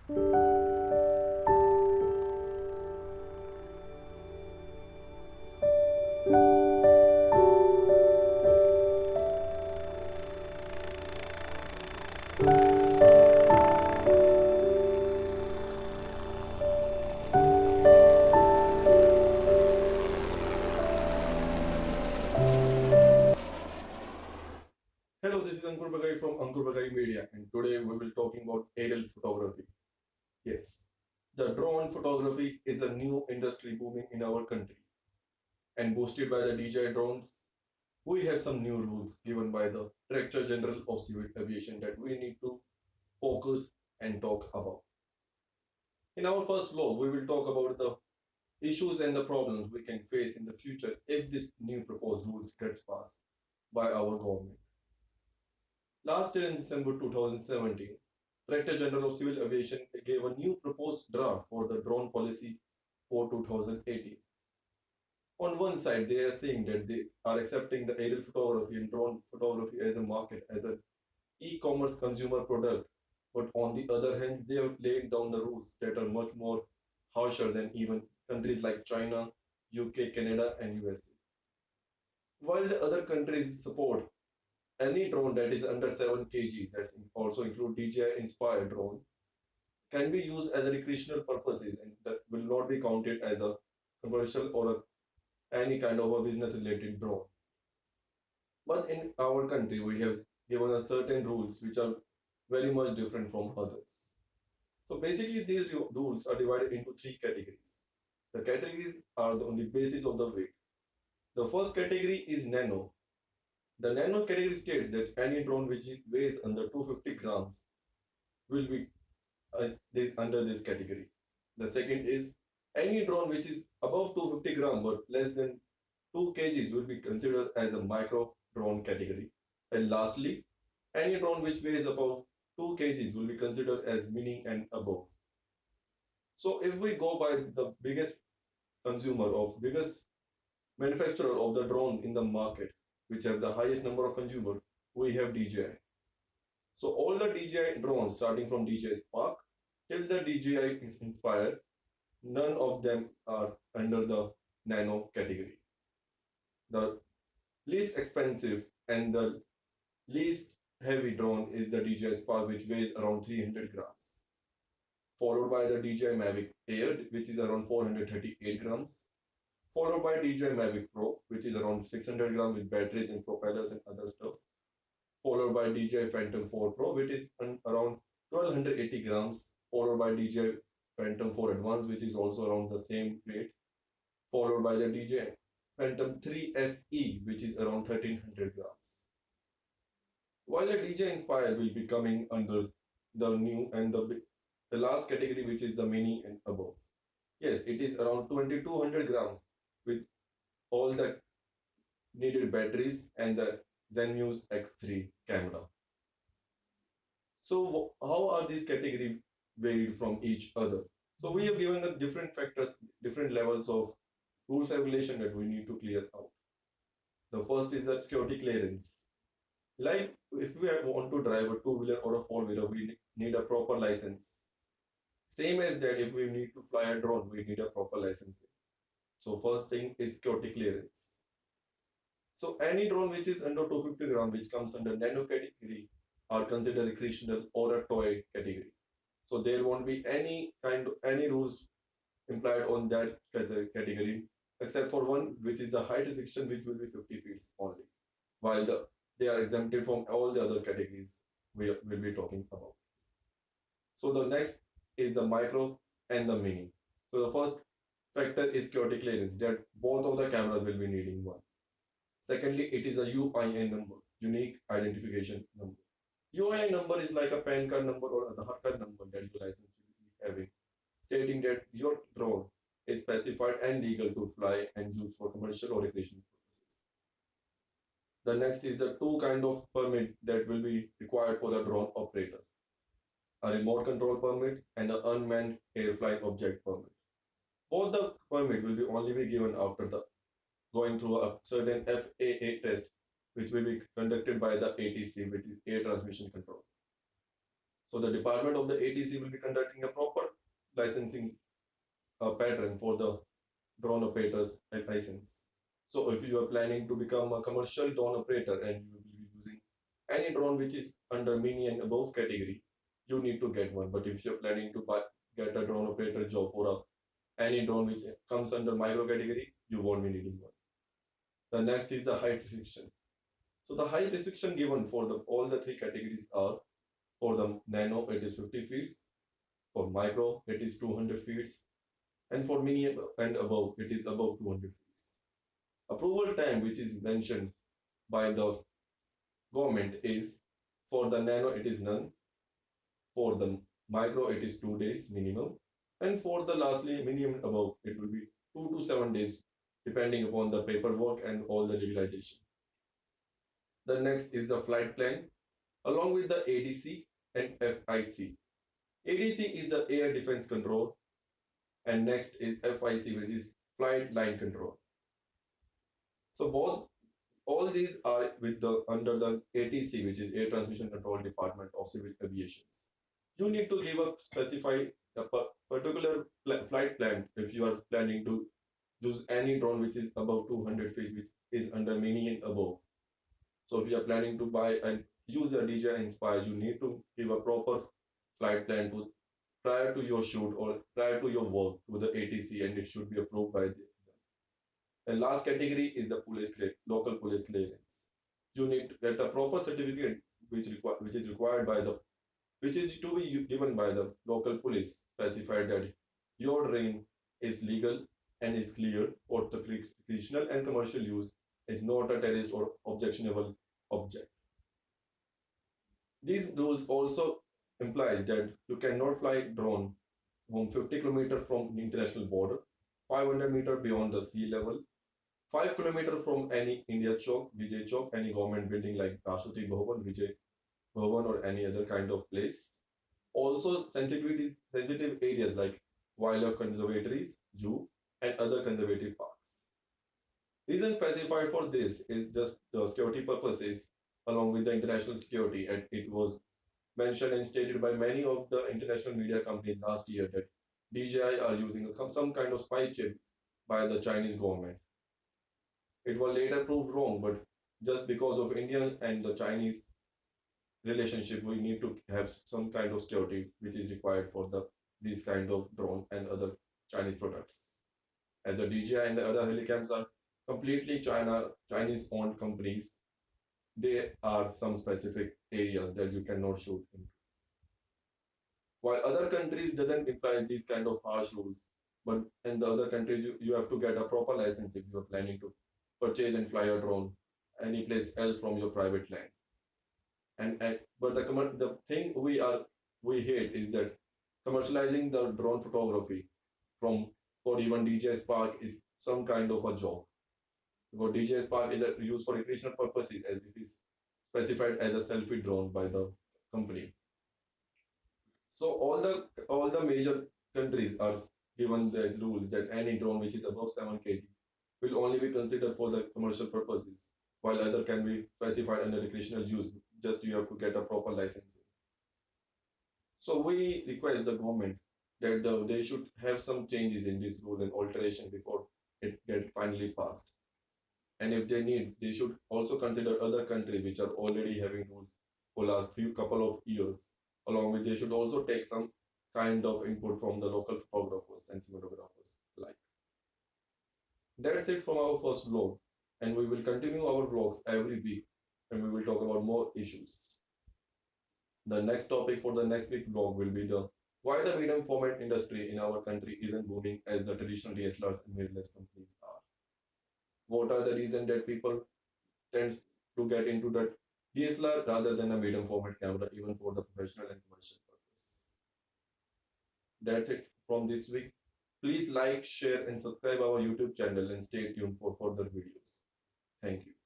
Hello, this is Ankur Bagai from Ankur Bagai Media, and today we will talking about aerial photography. Yes, the drone photography is a new industry booming in our country, and boosted by the DJI drones. We have some new rules given by the Director General of Civil Aviation that we need to focus and talk about. In our first vlog, we will talk about the issues and the problems we can face in the future if this new proposed rules gets passed by our government. Last year in December 2017, Director General of Civil Aviation gave a new proposed draft for the drone policy for 2018. On one side, they are saying that they are accepting the aerial photography and drone photography as a market, as an e-commerce consumer product. But on the other hand, they have laid down the rules that are much more harsher than even countries like China, UK, Canada, and USA. While the other countries support any drone that is under 7 kg, that's also include DJI inspired drone, can be used as a recreational purposes and that will not be counted as a commercial or any kind of a business related drone. But in our country, we have given a certain rules which are very much different from others. So basically, these rules are divided into three categories. The categories are on the basis of the weight. The first category is nano. The nano category states that any drone which weighs under 250 grams will be under this category. The second is any drone which is above 250 grams but less than 2 kgs will be considered as a micro drone category. And lastly, any drone which weighs above 2 kgs will be considered as mini and above. So if we go by the biggest biggest manufacturer of the drone in the market, which have the highest number of consumers, we have DJI. So all the DJI drones starting from DJI Spark till the DJI is Inspire, none of them are under the nano category. The least expensive and the least heavy drone is the DJI Spark, which weighs around 300 grams, followed by the DJI Mavic Air, which is around 438 grams, followed by DJI Mavic Pro, which is around 600 grams with batteries and propellers and other stuff, followed by DJI Phantom 4 Pro, which is around 1280 grams, followed by DJI Phantom 4 Advanced, which is also around the same weight, followed by the DJI Phantom 3 SE, which is around 1300 grams. While the DJI Inspire will be coming under the new and the last category, which is the mini and above. Yes, it is around 2200 grams with all the needed batteries and the Zenmuse X3 camera. So how are these categories varied from each other? So we have given the different factors, different levels of rules and regulation that we need to clear out. The first is the security clearance. Like if we want to drive a two-wheeler or a four-wheeler, we need a proper license. Same as that, if we need to fly a drone, we need a proper licensing. So first thing is security clearance. So any drone which is under 250 grams, which comes under nano category, are considered recreational or a toy category. So there won't be any rules implied on that category, except for one, which is the height restriction, which will be 50 feet only, while they are exempted from all the other categories we will be talking about. So the next is the micro and the mini. So the first factor is security clearance, that both of the cameras will be needing one. Secondly, it is a UIN number, unique identification number. UIN number is like a PAN card number or a Aadhaar card number that your license will be having, stating that your drone is specified and legal to fly and use for commercial or recreational purposes. The next is the two kind of permit that will be required for the drone operator: a remote control permit and an unmanned air flight object permit. Both the permit will be only be given after the going through a certain FAA test, which will be conducted by the ATC, which is Air Transmission Control. So the department of the ATC will be conducting a proper licensing pattern for the drone operators license. So if you are planning to become a commercial drone operator and you will be using any drone which is under mini and above category, you need to get one. But if you're planning to get a drone operator job or any drone which comes under micro category, you won't be needing one. The next is the height restriction. So the height restriction given for all the three categories are: for the nano it is 50 feet, for micro it is 200 feet, and for mini and above it is above 200 feet. Approval time which is mentioned by the government is: for the nano it is none, for the micro it is 2 days minimum, and for the lastly minimum above it will be 2 to 7 days depending upon the paperwork and all the legalization. The next is the flight plan along with the ADC and FIC. ADC is the air defense control, and next is FIC, which is flight line control. So both all these are with the under the ATC, which is Air Transmission Control Department of Civil Aviation. You need to give a specified a particular flight plan if you are planning to use any drone which is above 200 feet, which is under mini and above. So if you are planning to buy and use a DJI Inspire, you need to give a proper flight plan to prior to your shoot or prior to your work to the ATC, and it should be approved by them. And last category is the local police clearance. You need to get a proper certificate which is required by the which is to be given by the local police, specified that your drone is legal and is clear for the recreational and commercial use, is not a terrorist or objectionable object. These rules also implies that you cannot fly drone from 50 kilometers from the international border, 500 meters beyond the sea level, 5 kilometers from any India Chowk, Vijay Chowk, any government building like Rashtrapati Bhavan, Vijay Bhavan, or any other kind of place. Also, sensitive areas like wildlife conservatories, zoo, and other conservative parks. Reason specified for this is just the security purposes along with the international security, and it was mentioned and stated by many of the international media companies last year that DJI are using some kind of spy chip by the Chinese government. It was later proved wrong, but just because of Indian and the Chinese relationship, we need to have some kind of security which is required for these kind of drone and other Chinese products. As the DJI and the other helicams are completely Chinese owned companies, there are some specific areas that you cannot shoot in. While other countries doesn't imply these kind of harsh rules, but in the other countries you have to get a proper license if you are planning to purchase and fly a drone any place else from your private land. And but the thing we hate is that commercializing the drone photography from for even DJI Spark is some kind of a job. Because DJI Spark is used for recreational purposes as it is specified as a selfie drone by the company. So all the major countries are given these rules that any drone which is above 7 kg will only be considered for the commercial purposes, while other can be specified under recreational use. Just you have to get a proper license. So we request the government that they should have some changes in this rule and alteration before it get finally passed. And if they need, they should also consider other countries which are already having rules for last few couple of years. Along with, they should also take some kind of input from the local photographers and cinematographers alike. That's it from our first vlog, and we will continue our vlogs every week, and we will talk about more issues. The next topic for the next week vlog will be the why the medium format industry in our country isn't booming as the traditional DSLRs and mirrorless companies are. What are the reasons that people tend to get into that DSLR rather than a medium format camera, even for the professional and commercial purpose? That's it from this week. Please like, share, and subscribe our YouTube channel and stay tuned for further videos. Thank you.